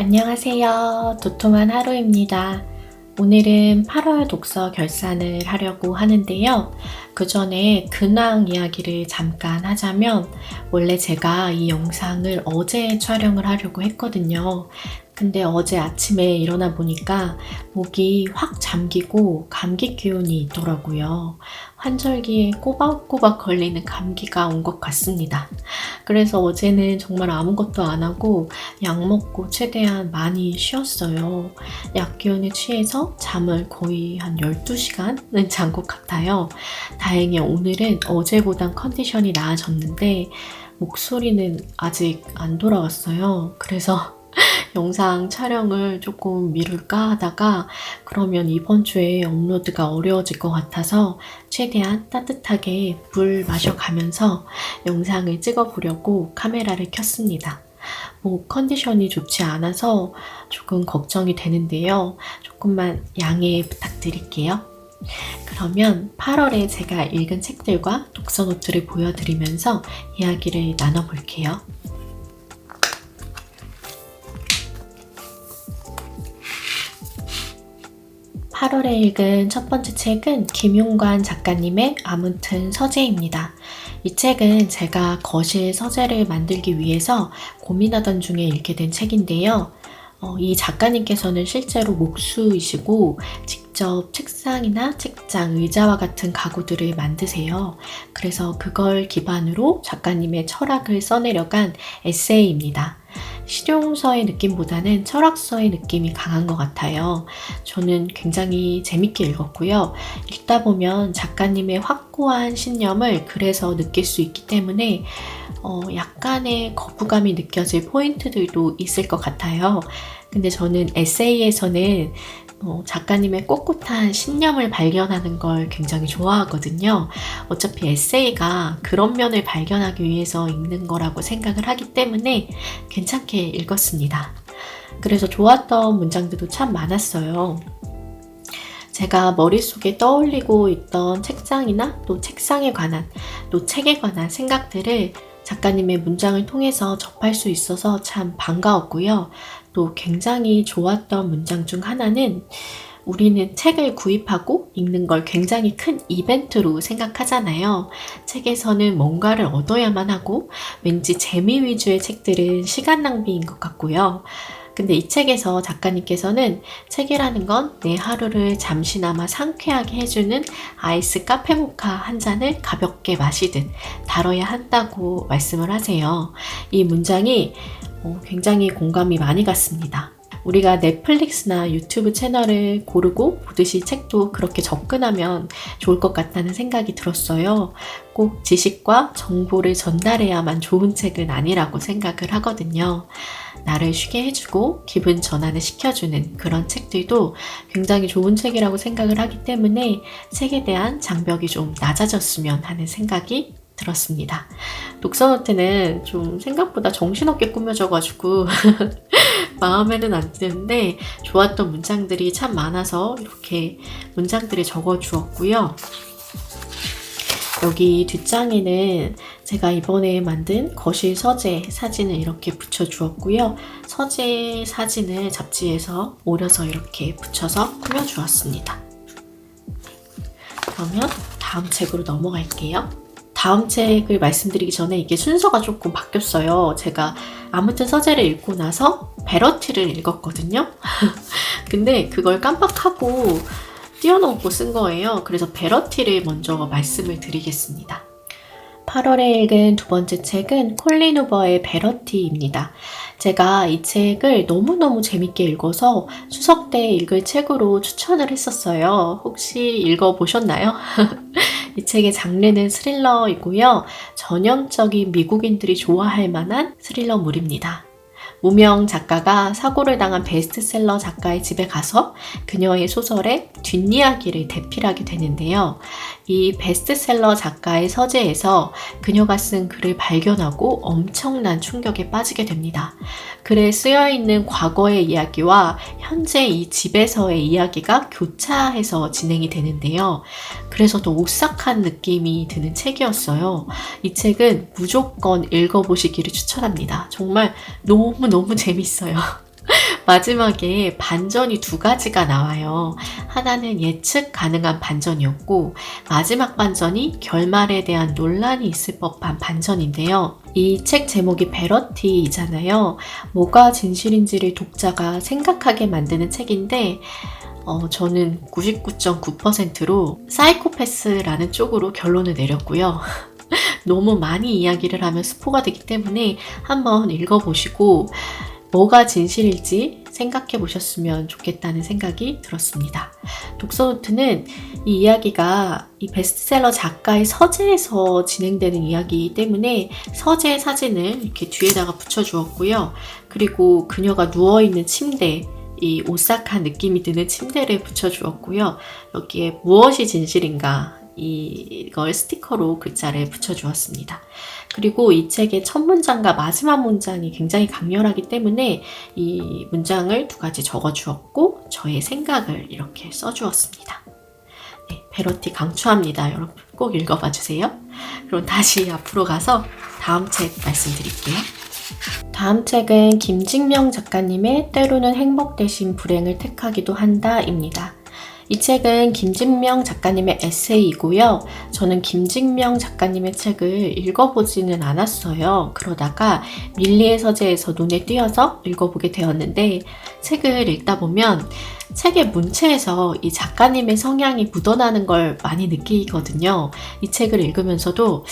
안녕하세요. 도톰한 하루입니다. 오늘은 8월 독서 결산을 하려고 하는데요. 그 전에 근황 이야기를 잠깐 하자면, 원래 제가 이 영상을 어제 촬영을 하려고 했거든요. 근데 어제 아침에 일어나 보니까 목이 확 잠기고 감기 기운이 있더라고요. 환절기에 꼬박꼬박 걸리는 감기가 온 것 같습니다. 그래서 어제는 정말 아무것도 안 하고 약 먹고 최대한 많이 쉬었어요. 약 기운에 취해서 잠을 거의 한 12시간은 잔 것 같아요. 다행히 오늘은 어제보단 컨디션이 나아졌는데 목소리는 아직 안 돌아왔어요. 그래서 영상 촬영을 조금 미룰까 하다가 그러면 이번 주에 업로드가 어려워질 것 같아서 최대한 따뜻하게 물 마셔가면서 영상을 찍어보려고 카메라를 켰습니다. 목 컨디션이 좋지 않아서 조금 걱정이 되는데요. 조금만 양해 부탁드릴게요. 그러면 8월에 제가 읽은 책들과 독서 노트를 보여드리면서 이야기를 나눠볼게요. 8월에 읽은 첫 번째 책은 김용관 작가님의 아무튼 서재입니다. 이 책은 제가 거실 서재를 만들기 위해서 고민하던 중에 읽게 된 책인데요. 이 작가님께서는 실제로 목수이시고 직접 책상이나 책장, 의자와 같은 가구들을 만드세요. 그래서 그걸 기반으로 작가님의 철학을 써내려간 에세이입니다. 실용서의 느낌보다는 철학서의 느낌이 강한 것 같아요. 저는 굉장히 재밌게 읽었고요. 읽다 보면 작가님의 확고한 신념을 글에서 느낄 수 있기 때문에 약간의 거부감이 느껴질 포인트들도 있을 것 같아요. 근데 저는 에세이에서는 작가님의 꼿꼿한 신념을 발견하는 걸 굉장히 좋아하거든요. 어차피 에세이가 그런 면을 발견하기 위해서 읽는 거라고 생각을 하기 때문에 괜찮게 읽었습니다. 그래서 좋았던 문장들도 참 많았어요. 제가 머릿속에 떠올리고 있던 책장이나 또 책상에 관한, 또 책에 관한 생각들을 작가님의 문장을 통해서 접할 수 있어서 참 반가웠고요. 또 굉장히 좋았던 문장 중 하나는, 우리는 책을 구입하고 읽는 걸 굉장히 큰 이벤트로 생각하잖아요. 책에서는 뭔가를 얻어야만 하고 왠지 재미 위주의 책들은 시간 낭비인 것 같고요. 근데 이 책에서 작가님께서는 책이라는 건 내 하루를 잠시나마 상쾌하게 해주는 아이스 카페 모카 한 잔을 가볍게 마시듯 다뤄야 한다고 말씀을 하세요. 이 문장이 굉장히 공감이 많이 갔습니다. 우리가 넷플릭스나 유튜브 채널을 고르고 보듯이 책도 그렇게 접근하면 좋을 것 같다는 생각이 들었어요. 꼭 지식과 정보를 전달해야만 좋은 책은 아니라고 생각을 하거든요. 나를 쉬게 해주고 기분 전환을 시켜주는 그런 책들도 굉장히 좋은 책이라고 생각을 하기 때문에 책에 대한 장벽이 좀 낮아졌으면 하는 생각이 들었습니다. 독서노트는 좀 생각보다 정신없게 꾸며져가지고 마음에는 안 드는데 좋았던 문장들이 참 많아서 이렇게 문장들을 적어주었고요. 여기 뒷장에는 제가 이번에 만든 거실 서재 사진을 이렇게 붙여주었고요. 서재 사진을 잡지에서 오려서 이렇게 붙여서 꾸며주었습니다. 그러면 다음 책으로 넘어갈게요. 다음 책을 말씀드리기 전에 이게 순서가 조금 바뀌었어요. 제가 아무튼 서재를 읽고 나서 베러티를 읽었거든요. 근데 그걸 깜빡하고 띄워놓고 쓴 거예요. 그래서 베러티를 먼저 말씀을 드리겠습니다. 8월에 읽은 두 번째 책은 콜린 후버의 베러티입니다. 제가 이 책을 너무너무 재밌게 읽어서 추석 때 읽을 책으로 추천을 했었어요. 혹시 읽어보셨나요? 이 책의 장르는 스릴러이고요. 전형적인 미국인들이 좋아할 만한 스릴러물입니다. 무명 작가가 사고를 당한 베스트셀러 작가의 집에 가서 그녀의 소설의 뒷이야기를 대필하게 되는데요. 이 베스트셀러 작가의 서재에서 그녀가 쓴 글을 발견하고 엄청난 충격에 빠지게 됩니다. 글에 쓰여있는 과거의 이야기와 현재 이 집에서의 이야기가 교차해서 진행이 되는데요. 그래서 더 오싹한 느낌이 드는 책이었어요. 이 책은 무조건 읽어보시기를 추천합니다. 정말 너무너무 재밌어요. 마지막에 반전이 두 가지가 나와요. 하나는 예측 가능한 반전이었고, 마지막 반전이 결말에 대한 논란이 있을 법한 반전인데요. 이 책 제목이 베러티이잖아요. 뭐가 진실인지를 독자가 생각하게 만드는 책인데, 저는 99.9%로 사이코패스라는 쪽으로 결론을 내렸고요. 너무 많이 이야기를 하면 스포가 되기 때문에 한번 읽어보시고 뭐가 진실일지 생각해 보셨으면 좋겠다는 생각이 들었습니다. 독서노트는 이 이야기가 이 베스트셀러 작가의 서재에서 진행되는 이야기이기 때문에 서재 사진을 이렇게 뒤에다가 붙여주었고요. 그리고 그녀가 누워있는 침대, 이 오싹한 느낌이 드는 침대를 붙여주었고요. 여기에 무엇이 진실인가 이걸 스티커로 글자를 붙여주었습니다. 그리고 이 책의 첫 문장과 마지막 문장이 굉장히 강렬하기 때문에 이 문장을 두 가지 적어주었고 저의 생각을 이렇게 써주었습니다. 네, 베러티 강추합니다. 여러분 꼭 읽어봐 주세요. 그럼 다시 앞으로 가서 다음 책 말씀드릴게요. 다음 책은 김직명 작가님의 때로는 행복 대신 불행을 택하기도 한다입니다. 이 책은 김직명 작가님의 에세이이고요. 저는 김직명 작가님의 책을 읽어보지는 않았어요. 그러다가 밀리의 서재에서 눈에 띄어서 읽어보게 되었는데 책을 읽다 보면 책의 문체에서 이 작가님의 성향이 묻어나는 걸 많이 느끼거든요. 이 책을 읽으면서도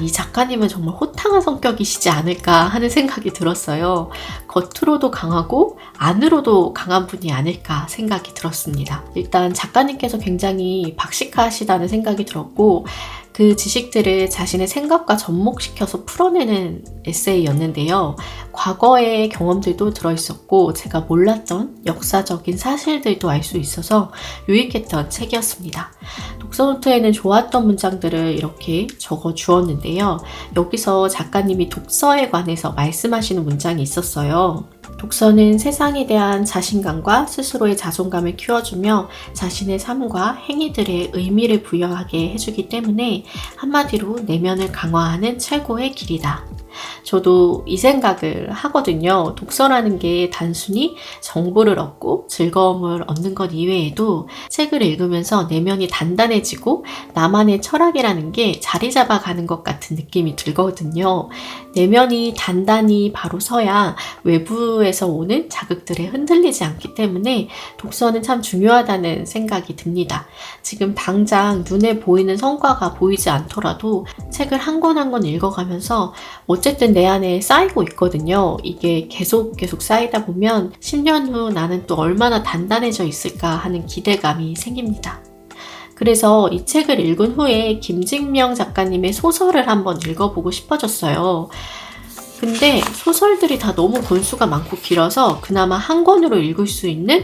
이 작가님은 정말 호탕한 성격이시지 않을까 하는 생각이 들었어요. 겉으로도 강하고 안으로도 강한 분이 아닐까 생각이 들었습니다. 일단 작가님께서 굉장히 박식하시다는 생각이 들었고 그 지식들을 자신의 생각과 접목시켜서 풀어내는 에세이였는데요. 과거의 경험들도 들어있었고 제가 몰랐던 역사적인 사실들도 알 수 있어서 유익했던 책이었습니다. 독서노트에는 좋았던 문장들을 이렇게 적어 주었는데요. 여기서 작가님이 독서에 관해서 말씀하시는 문장이 있었어요. 독서는 세상에 대한 자신감과 스스로의 자존감을 키워주며 자신의 삶과 행위들의 의미를 부여하게 해주기 때문에 한마디로 내면을 강화하는 최고의 길이다. 저도 이 생각을 하거든요. 독서라는 게 단순히 정보를 얻고 즐거움을 얻는 것 이외에도 책을 읽으면서 내면이 단단해지고 나만의 철학이라는 게 자리 잡아가는 것 같은 느낌이 들거든요. 내면이 단단히 바로 서야 외부에서 오는 자극들에 흔들리지 않기 때문에 독서는 참 중요하다는 생각이 듭니다. 지금 당장 눈에 보이는 성과가 보이지 않더라도 책을 한 권 한 권 읽어가면서 어쨌든 내 안에 쌓이고 있거든요. 이게 계속 쌓이다 보면 10년 후 나는 또 얼마나 단단해져 있을까 하는 기대감이 생깁니다. 그래서 이 책을 읽은 후에 김직명 작가님의 소설을 한번 읽어보고 싶어졌어요. 근데 소설들이 다 너무 권수가 많고 길어서 그나마 한 권으로 읽을 수 있는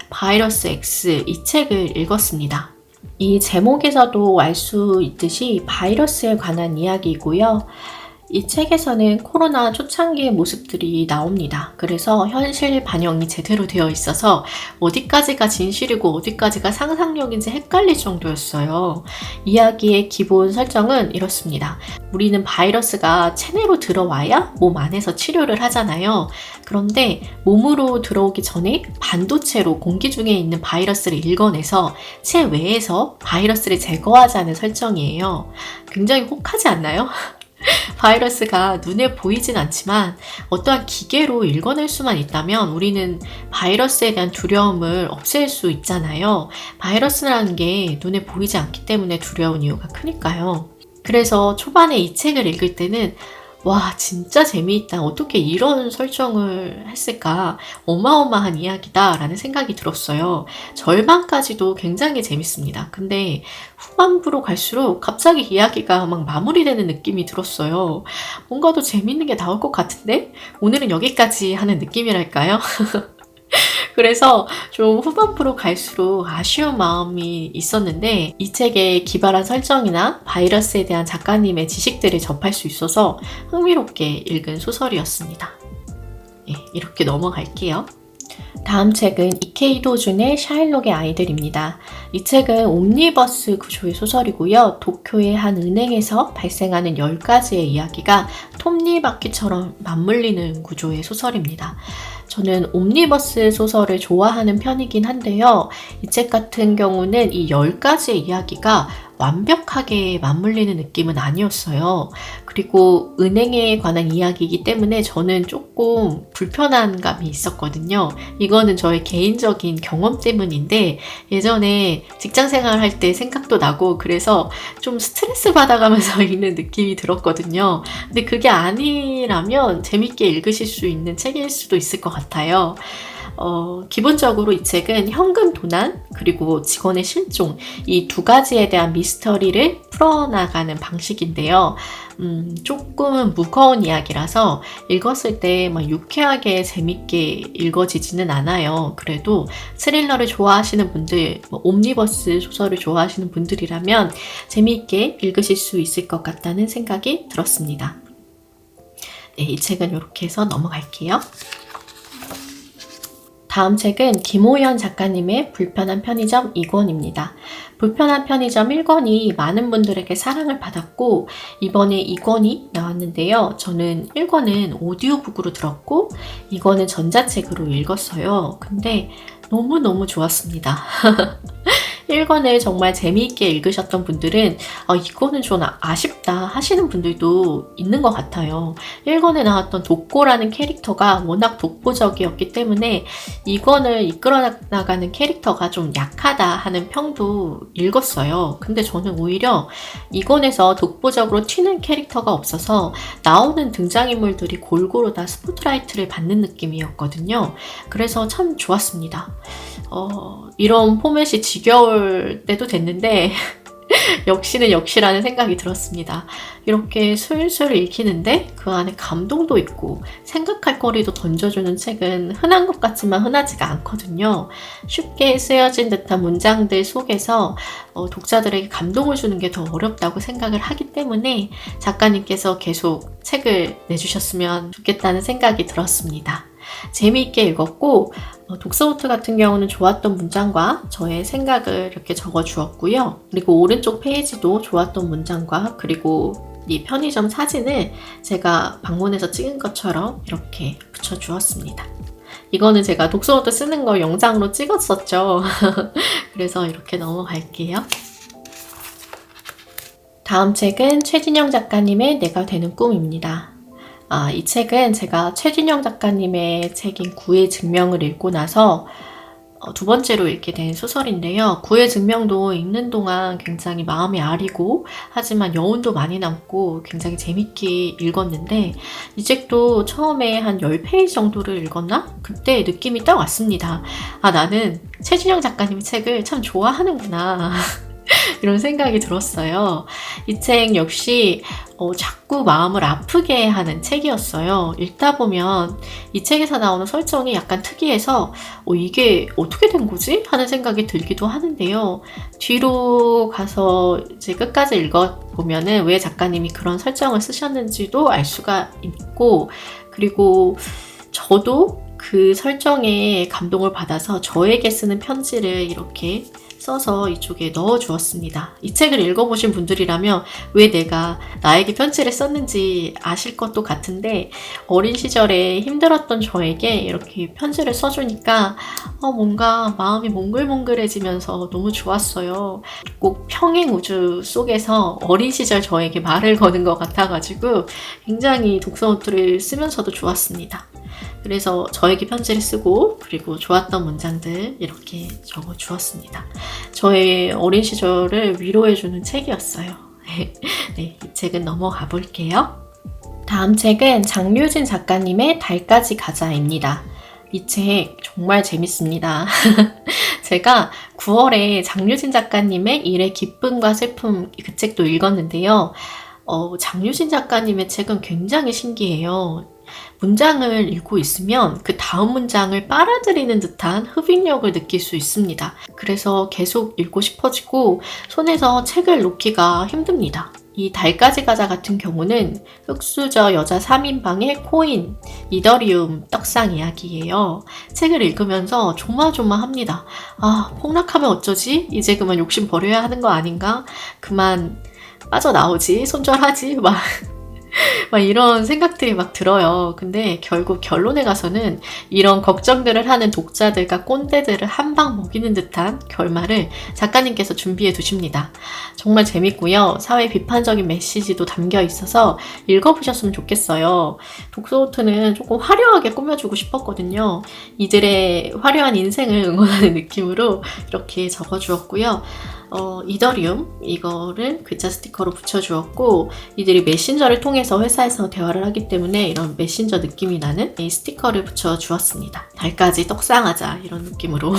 바이러스 X 이 책을 읽었습니다. 이 제목에서도 알 수 있듯이 바이러스에 관한 이야기이고요. 이 책에서는 코로나 초창기의 모습들이 나옵니다. 그래서 현실 반영이 제대로 되어 있어서 어디까지가 진실이고 어디까지가 상상력인지 헷갈릴 정도였어요. 이야기의 기본 설정은 이렇습니다. 우리는 바이러스가 체내로 들어와야 몸 안에서 치료를 하잖아요. 그런데 몸으로 들어오기 전에 반도체로 공기 중에 있는 바이러스를 읽어내서 체외에서 바이러스를 제거하자는 설정이에요. 굉장히 혹하지 않나요? 바이러스가 눈에 보이진 않지만 어떠한 기계로 읽어낼 수만 있다면 우리는 바이러스에 대한 두려움을 없앨 수 있잖아요. 바이러스라는 게 눈에 보이지 않기 때문에 두려운 이유가 크니까요. 그래서 초반에 이 책을 읽을 때는 와, 진짜 재미있다. 어떻게 이런 설정을 했을까? 어마어마한 이야기다 라는 생각이 들었어요. 절반까지도 굉장히 재밌습니다. 근데 후반부로 갈수록 갑자기 이야기가 막 마무리되는 느낌이 들었어요. 뭔가 더 재밌는 게 나올 것 같은데? 오늘은 여기까지 하는 느낌이랄까요? 그래서 좀 후반부로 갈수록 아쉬운 마음이 있었는데 이 책의 기발한 설정이나 바이러스에 대한 작가님의 지식들을 접할 수 있어서 흥미롭게 읽은 소설이었습니다. 네, 이렇게 넘어갈게요. 다음 책은 이케이도 준의 샤일록의 아이들입니다. 이 책은 옴니버스 구조의 소설이고요. 도쿄의 한 은행에서 발생하는 10가지의 이야기가 톱니바퀴처럼 맞물리는 구조의 소설입니다. 저는 옴니버스 소설을 좋아하는 편이긴 한데요. 이 책 같은 경우는 이 10가지의 이야기가 완벽하게 맞물리는 느낌은 아니었어요. 그리고 은행에 관한 이야기이기 때문에 저는 조금 불편한 감이 있었거든요. 이거는 저의 개인적인 경험 때문인데 예전에 직장 생활할 때 생각도 나고 그래서 좀 스트레스 받아가면서 읽는 느낌이 들었거든요. 근데 그게 아니라면 재밌게 읽으실 수 있는 책일 수도 있을 것 같아요. 기본적으로 이 책은 현금 도난 그리고 직원의 실종 이 두 가지에 대한 미스터리를 풀어나가는 방식인데요. 조금은 무거운 이야기라서 읽었을 때 막 유쾌하게 재밌게 읽어지지는 않아요. 그래도 스릴러를 좋아하시는 분들, 옴니버스 소설을 좋아하시는 분들이라면 재미있게 읽으실 수 있을 것 같다는 생각이 들었습니다. 네, 이 책은 이렇게 해서 넘어갈게요. 다음 책은 김호연 작가님의 불편한 편의점 2권입니다. 불편한 편의점 1권이 많은 분들에게 사랑을 받았고 이번에 2권이 나왔는데요. 저는 1권은 오디오북으로 들었고 2권은 전자책으로 읽었어요. 근데 너무너무 좋았습니다. 1권을 정말 재미있게 읽으셨던 분들은 이거는 좀 아쉽다 하시는 분들도 있는 것 같아요. 1권에 나왔던 독고라는 캐릭터가 워낙 독보적이었기 때문에 2권을 이끌어 나가는 캐릭터가 좀 약하다 하는 평도 읽었어요. 근데 저는 오히려 2권에서 독보적으로 튀는 캐릭터가 없어서 나오는 등장인물들이 골고루 다 스포트라이트를 받는 느낌이었거든요. 그래서 참 좋았습니다. 이런 포맷이 지겨울 때도 됐는데 역시는 역시라는 생각이 들었습니다. 이렇게 술술 읽히는데 그 안에 감동도 있고 생각할 거리도 던져주는 책은 흔한 것 같지만 흔하지가 않거든요. 쉽게 쓰여진 듯한 문장들 속에서 독자들에게 감동을 주는 게 더 어렵다고 생각을 하기 때문에 작가님께서 계속 책을 내주셨으면 좋겠다는 생각이 들었습니다. 재미있게 읽었고 독서노트 같은 경우는 좋았던 문장과 저의 생각을 이렇게 적어주었고요. 그리고 오른쪽 페이지도 좋았던 문장과 그리고 이 편의점 사진을 제가 방문해서 찍은 것처럼 이렇게 붙여주었습니다. 이거는 제가 독서노트 쓰는 거 영상으로 찍었었죠. 그래서 이렇게 넘어갈게요. 다음 책은 최진영 작가님의 내가 되는 꿈입니다. 이 책은 제가 최진영 작가님의 책인 구의 증명을 읽고 나서 두 번째로 읽게 된 소설인데요. 구의 증명도 읽는 동안 굉장히 마음이 아리고 하지만 여운도 많이 남고 굉장히 재밌게 읽었는데 이 책도 처음에 한 10페이지 정도를 읽었나? 그때 느낌이 딱 왔습니다. 나는 최진영 작가님 책을 참 좋아하는구나. 이런 생각이 들었어요. 이 책 역시 자꾸 마음을 아프게 하는 책이었어요. 읽다 보면 이 책에서 나오는 설정이 약간 특이해서 이게 어떻게 된 거지? 하는 생각이 들기도 하는데요. 뒤로 가서 이제 끝까지 읽어보면은 왜 작가님이 그런 설정을 쓰셨는지도 알 수가 있고 그리고 저도 그 설정에 감동을 받아서 저에게 쓰는 편지를 이렇게 써서 이쪽에 넣어주었습니다. 이 책을 읽어보신 분들이라면 왜 내가 나에게 편지를 썼는지 아실 것도 같은데 어린 시절에 힘들었던 저에게 이렇게 편지를 써주니까 뭔가 마음이 몽글몽글해지면서 너무 좋았어요. 꼭 평행 우주 속에서 어린 시절 저에게 말을 거는 것 같아가지고 굉장히 독서노트를 쓰면서도 좋았습니다. 그래서 저에게 편지를 쓰고 그리고 좋았던 문장들 이렇게 적어주었습니다. 저의 어린 시절을 위로해주는 책이었어요. 네, 이 책은 넘어가 볼게요. 다음 책은 장류진 작가님의 달까지 가자입니다. 이 책 정말 재밌습니다. 제가 9월에 장류진 작가님의 일의 기쁨과 슬픔 그 책도 읽었는데요. 장류진 작가님의 책은 굉장히 신기해요. 문장을 읽고 있으면 그 다음 문장을 빨아들이는 듯한 흡입력을 느낄 수 있습니다. 그래서 계속 읽고 싶어지고 손에서 책을 놓기가 힘듭니다. 이 달까지 가자 같은 경우는 흑수저 여자 3인방의 코인, 이더리움 떡상 이야기예요. 책을 읽으면서 조마조마합니다. 폭락하면 어쩌지? 이제 그만 욕심 버려야 하는 거 아닌가? 그만 빠져나오지? 손절하지? 막 이런 생각들이 막 들어요. 근데 결국 결론에 가서는 이런 걱정들을 하는 독자들과 꼰대들을 한 방 먹이는 듯한 결말을 작가님께서 준비해 두십니다. 정말 재밌고요. 사회 비판적인 메시지도 담겨 있어서 읽어보셨으면 좋겠어요. 독서노트는 조금 화려하게 꾸며주고 싶었거든요. 이들의 화려한 인생을 응원하는 느낌으로 이렇게 적어주었고요. 이더리움 이거를 글자 스티커로 붙여주었고, 이들이 메신저를 통해서 회사에서 대화를 하기 때문에 이런 메신저 느낌이 나는 이 스티커를 붙여주었습니다. 달까지 떡상하자 이런 느낌으로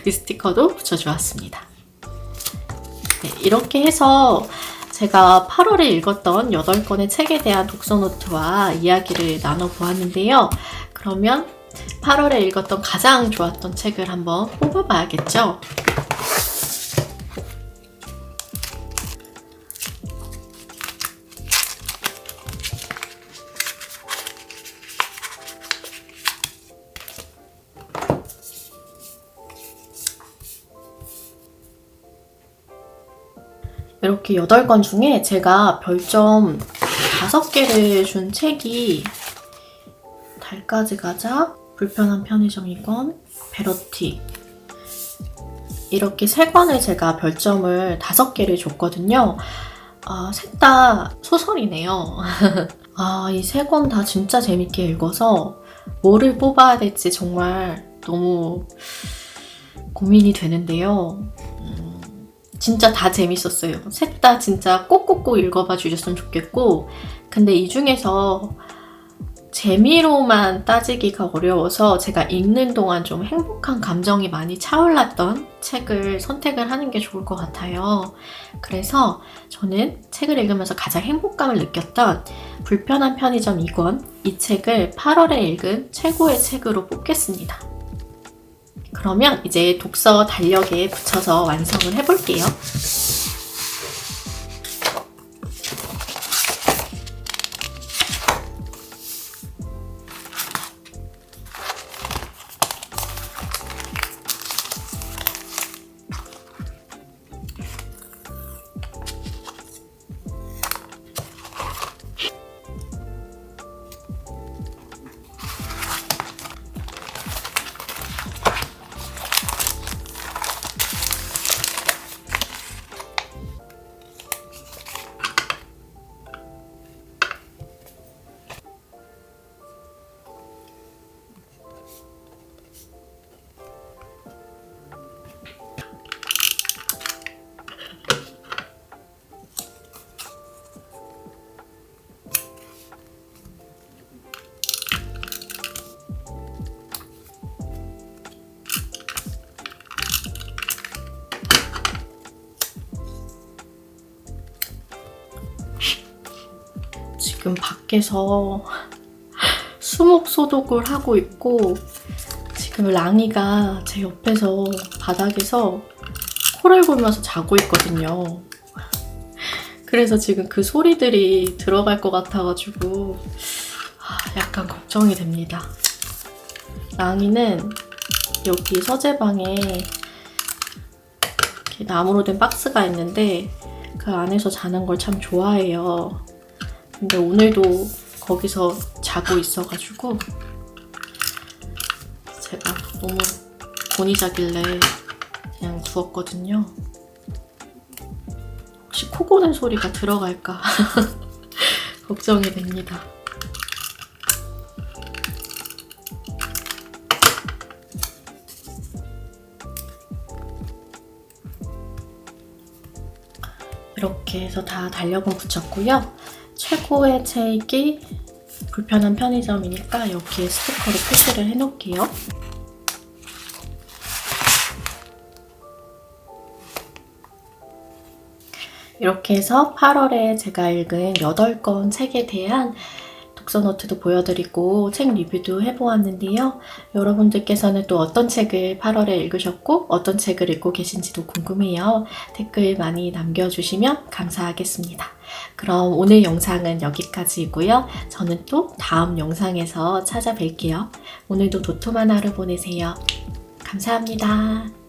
이 스티커도 붙여주었습니다. 네, 이렇게 해서 제가 8월에 읽었던 8권의 책에 대한 독서노트와 이야기를 나눠보았는데요. 그러면 8월에 읽었던 가장 좋았던 책을 한번 뽑아봐야겠죠? 이렇게 8권 중에 제가 별점 5개를 준 책이 달까지 가자, 불편한 편의점 2권, 베러티, 이렇게 3권을 제가 별점을 5개를 줬거든요. 셋 다 소설이네요. 이 3권 다 진짜 재밌게 읽어서 뭐를 뽑아야 될지 정말 너무 고민이 되는데요. 진짜 다 재밌었어요. 셋 다 진짜 꼭꼭꼭 읽어봐 주셨으면 좋겠고, 근데 이 중에서 재미로만 따지기가 어려워서 제가 읽는 동안 좀 행복한 감정이 많이 차올랐던 책을 선택을 하는 게 좋을 것 같아요. 그래서 저는 책을 읽으면서 가장 행복감을 느꼈던 불편한 편의점 2권, 이 책을 8월에 읽은 최고의 책으로 뽑겠습니다. 그러면 이제 독서 달력에 붙여서 완성을 해볼게요. 지금 밖에서 수목 소독을 하고 있고, 지금 랑이가 제 옆에서 바닥에서 코를 골면서 자고 있거든요. 그래서 지금 그 소리들이 들어갈 것 같아가지고 약간 걱정이 됩니다. 랑이는 여기 서재방에 이렇게 나무로 된 박스가 있는데 그 안에서 자는 걸 참 좋아해요. 근데 오늘도 거기서 자고 있어가지고 제가 너무 곤히 자길래 그냥 두었거든요. 혹시 코 고는 소리가 들어갈까 걱정이 됩니다. 이렇게 해서 다 달력은 붙였고요. 최고의 책이 불편한 편의점이니까 여기에 스티커로 표시를 해놓을게요. 이렇게 해서 8월에 제가 읽은 8권 책에 대한 독서노트도 보여드리고 책 리뷰도 해보았는데요. 여러분들께서는 또 어떤 책을 8월에 읽으셨고 어떤 책을 읽고 계신지도 궁금해요. 댓글 많이 남겨주시면 감사하겠습니다. 그럼 오늘 영상은 여기까지이고요. 저는 또 다음 영상에서 찾아뵐게요. 오늘도 도톰한 하루 보내세요. 감사합니다.